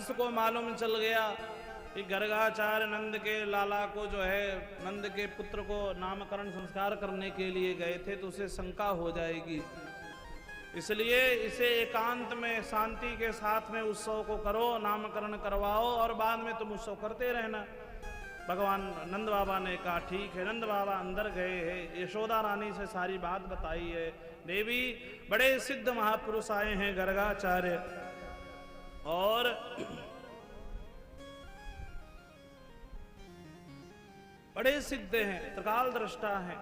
कंस को मालूम चल गया कि गर्गाचार्य नंद के लाला को जो है नंद के पुत्र को नामकरण संस्कार करने के लिए गए थे, तो उसे शंका हो जाएगी, इसलिए इसे एकांत में शांति के साथ में उत्सव को करो, नामकरण करवाओ और बाद में तुम उत्सव करते रहना। भगवान नंद बाबा ने कहा ठीक है। नंद बाबा अंदर गए हैं, यशोदा रानी से सारी बात बताई है। देवी बड़े सिद्ध महापुरुष आए हैं गर्गाचार्य, और बड़े सिद्ध हैं, त्रिकाल दृष्टा हैं,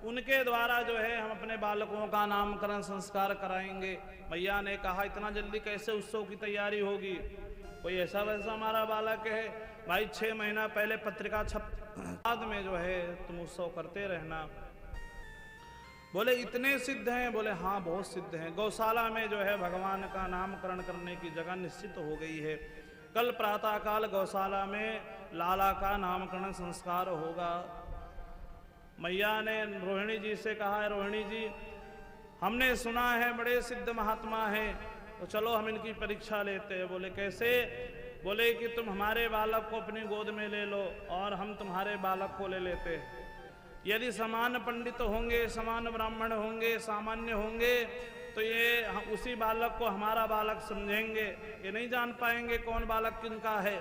उनके द्वारा जो है हम अपने बालकों का नामकरण संस्कार कराएंगे। मैया ने कहा इतना जल्दी कैसे उत्सव की तैयारी होगी, कोई ऐसा वैसा हमारा बालक है भाई, 6 महीना पहले पत्रिका छप, बाद में जो है तुम उत्सव करते रहना। बोले इतने सिद्ध हैं? बोले हाँ बहुत सिद्ध हैं। गौशाला में जो है भगवान का नामकरण करने की जगह निश्चित हो गई है। कल प्रातःकाल गौशाला में लाला का नामकरण संस्कार होगा। मैया ने रोहिणी जी से कहा है रोहिणी जी हमने सुना है बड़े सिद्ध महात्मा हैं, तो चलो हम इनकी परीक्षा लेते हैं। बोले कैसे? बोले कि तुम हमारे बालक को अपनी गोद में ले लो और हम तुम्हारे बालक को ले लेते हैं। यदि समान पंडित होंगे, समान ब्राह्मण होंगे, सामान्य होंगे, तो ये उसी बालक को हमारा बालक समझेंगे, ये नहीं जान पाएंगे कौन बालक किनका है,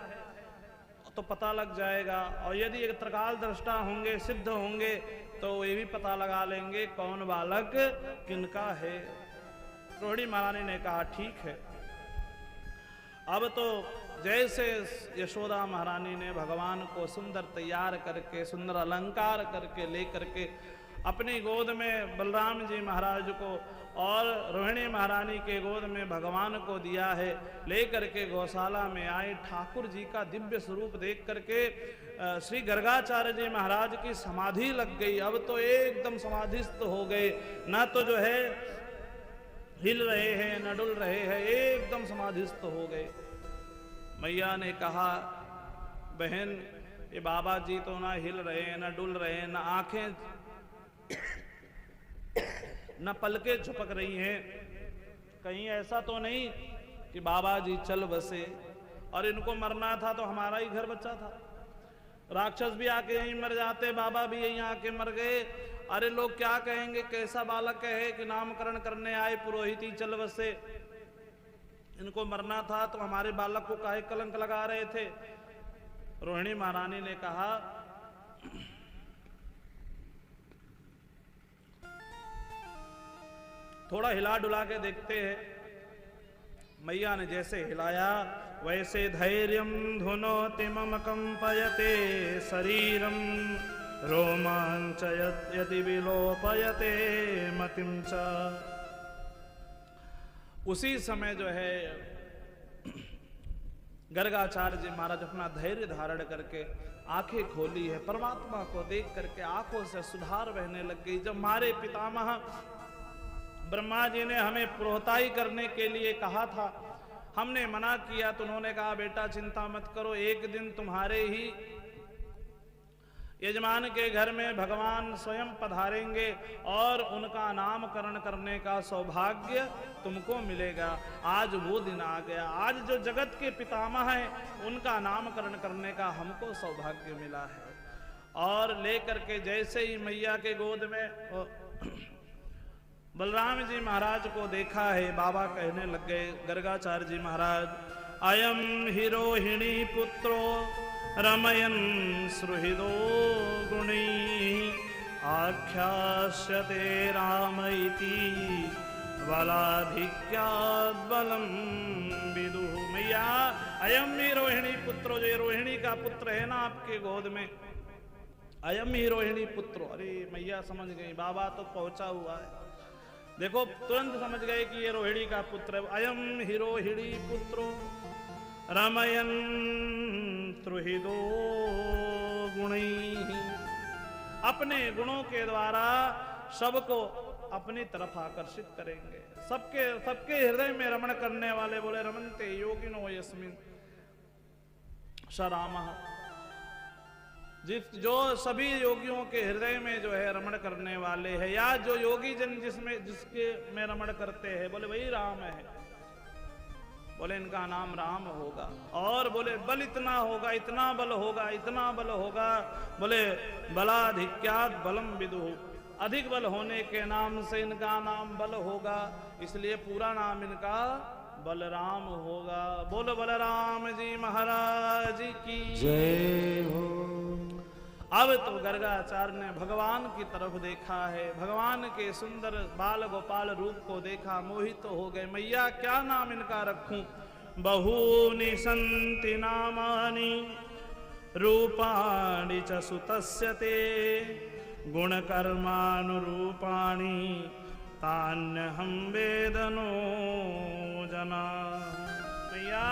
तो पता लग जाएगा। और यदि एक त्रिकाल दृष्टा होंगे, सिद्ध होंगे, तो ये भी पता लगा लेंगे कौन बालक किनका है। रोहिणी महारानी ने कहा ठीक है। अब तो जैसे यशोदा महारानी ने भगवान को सुंदर तैयार करके, सुंदर अलंकार करके लेकर के अपनी गोद में बलराम जी महाराज को और रोहिणी महारानी के गोद में भगवान को दिया है, लेकर के गौशाला में आए। ठाकुर जी का दिव्य स्वरूप देख करके श्री गर्गाचार्य जी महाराज की समाधि लग गई। अब तो एकदम समाधिस्थ हो गए, ना तो जो है हिल रहे हैं न डुल रहे हैं, एकदम समाधिस्थ हो गए। मैया ने कहा बहन ये बाबा जी तो ना हिल रहे हैं न डुल रहे हैं, न आंखें न पलके झपक रही हैं, कहीं ऐसा तो नहीं कि बाबा जी चल बसे। और इनको मरना था तो हमारा ही घर बचा था, राक्षस भी आके यहीं मर जाते, बाबा भी यहीं आके मर गए। अरे लोग क्या कहेंगे, कैसा बालक है कि नामकरण करने आए पुरोहित ही चल बसे। इनको मरना था तो हमारे बालक को काहे कलंक लगा रहे थे। रोहिणी महारानी ने कहा थोड़ा हिला डुला के देखते हैं। मैया ने जैसे हिलाया वैसे धैर्यम धुनोति मम कंपयते शरीरम रोमांचयत यदि विलोपयते मतिम च। उसी समय जो है गर्गाचार्य जी महाराज अपना धैर्य धारण करके आंखें खोली है, परमात्मा को देख करके आंखों से सुधार बहने लग गई। जब हमारे पितामह ब्रह्मा जी ने हमें पुरोहिताई करने के लिए कहा था, हमने मना किया तो उन्होंने कहा बेटा चिंता मत करो, एक दिन तुम्हारे ही यजमान के घर में भगवान स्वयं पधारेंगे और उनका नामकरण करने का सौभाग्य तुमको मिलेगा। आज वो दिन आ गया, आज जो जगत के पितामह हैं उनका नामकरण करने का हमको सौभाग्य मिला है। और लेकर के जैसे ही मैया के गोद में बलराम जी महाराज को देखा है, बाबा कहने लग गए गर्गाचार्य जी महाराज अयम हि रोहिणी पुत्रो रमयन् सुहृदो गुणैः आख्यास्यते राम इति बलाधिक्यात् बलं विदुः। मैया अयम ही रोहिणी पुत्रो, जो रोहिणी का पुत्र है ना आपके गोद में, अयम ही रोहिणी पुत्रो। अरे मैया समझ गई, बाबा तो पहुंचा हुआ है, देखो तुरंत समझ गए कि ये रोहिणी का पुत्र है। अयम ही रोहिणी पुत्रो रमयन् सुहृदो गुणैः, अपने गुणों के द्वारा सबको अपनी तरफ आकर्षित करेंगे। सबके हृदय में रमण करने वाले, बोले रमन्ते योगिनो यस्मिन् स रामः। जो सभी योगियों के हृदय में जो है रमण करने वाले हैं, या जो योगी जन जिसके में रमण करते हैं, बोले वही राम है। बोले इनका नाम राम होगा। और बोले बल इतना होगा, इतना बल होगा, इतना बल होगा, बोले बलाधिक्यात् बलम विदुः, अधिक बल होने के नाम से इनका नाम बल होगा, इसलिए पूरा नाम इनका बलराम होगा। बोलो बलराम जी महाराज की जय हो। अब तो गर्गाचार्य ने भगवान की तरफ देखा है, भगवान के सुंदर बाल गोपाल रूप को देखा, मोहित तो हो गए। मैया क्या नाम इनका रखूं? बहूनि सन्ति नामानि रूपाणि च सुतस्य ते गुणकर्मानुरूपाणि तान्यहं वेदनो जना। मैया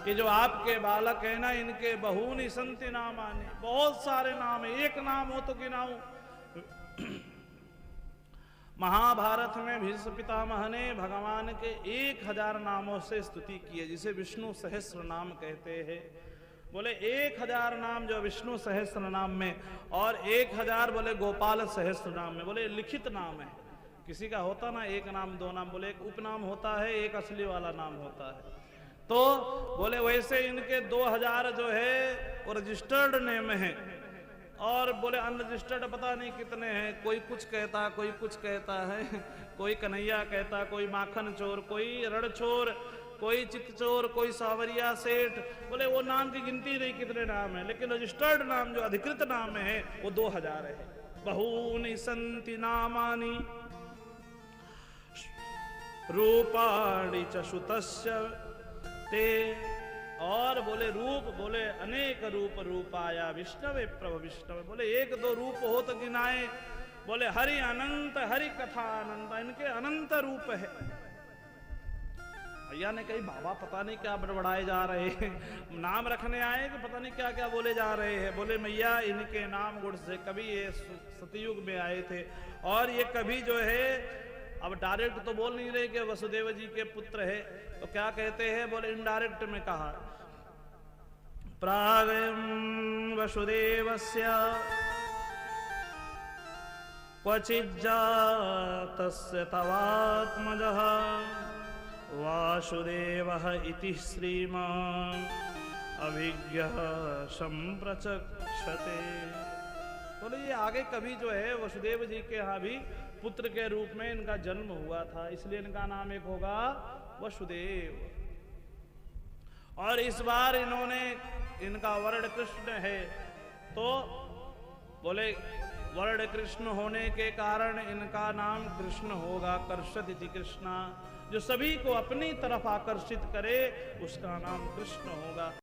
ये जो आपके बालक है ना, इनके बहूनि सन्ति नामानि, बहुत सारे नाम है, एक नाम हो तो गिनाऊं। महाभारत में भीष्म पितामह ने भगवान के 1000 नामों से स्तुति की है, जिसे विष्णु सहस्र नाम कहते हैं। बोले 1000 नाम जो विष्णु सहस्र नाम में, और 1000 बोले गोपाल सहस्र नाम में। बोले लिखित नाम है, किसी का होता ना एक नाम दो नाम, बोले एक उपनाम होता है, एक असली वाला नाम होता है। तो बोले वैसे इनके 2000 जो है वो रजिस्टर्ड नेम है, और बोले अनरजिस्टर्ड पता नहीं कितने हैं। कोई कुछ कहता, कोई कुछ कहता है, कोई कन्हैया कहता, कोई माखन चोर, कोई रण चोर, कोई चित चोर, कोई सावरिया सेठ। बोले वो नाम की गिनती नहीं कितने नाम है, लेकिन रजिस्टर्ड नाम जो अधिकृत नाम है वो 2000 है। बहूनि सन्ति नामानि रूपाणि च सुतस्य ते, और बोले रूप, बोले अनेक रूप रूपाया विष्णवे प्रभु विष्णवे। बोले एक दो रूप हो तो गिनाए, बोले हरि अनंत, हरि कथा अनंत, इनके अनंत रूप है। भैया ने कही बाबा पता नहीं क्या बड़बड़ाए जा रहे हैं, नाम रखने आए कि पता नहीं क्या क्या बोले जा रहे हैं। बोले मैया इनके नाम गुण से, कभी ये सतयुग में आए थे, और ये कभी जो है, अब डायरेक्ट तो बोल नहीं रहे कि वसुदेव जी के पुत्र है, तो क्या कहते हैं? बोले इनडायरेक्ट में कहा, प्रागं वसुदेवस्य क्वचिज्जातस्य तवात्मजः वासुदेवः इति श्रीमान् अभिज्ञः संप्रचक्षते। बोले ये आगे कभी जो है वसुदेव जी के यहाँ भी पुत्र के रूप में इनका जन्म हुआ था, इसलिए इनका नाम एक होगा वसुदेव। और इस बार इन्होंने, इनका वर्ण कृष्ण है, तो बोले वर्ण कृष्ण होने के कारण इनका नाम कृष्ण होगा। कर्षति कृष्णा, जो सभी को अपनी तरफ आकर्षित करे उसका नाम कृष्ण होगा।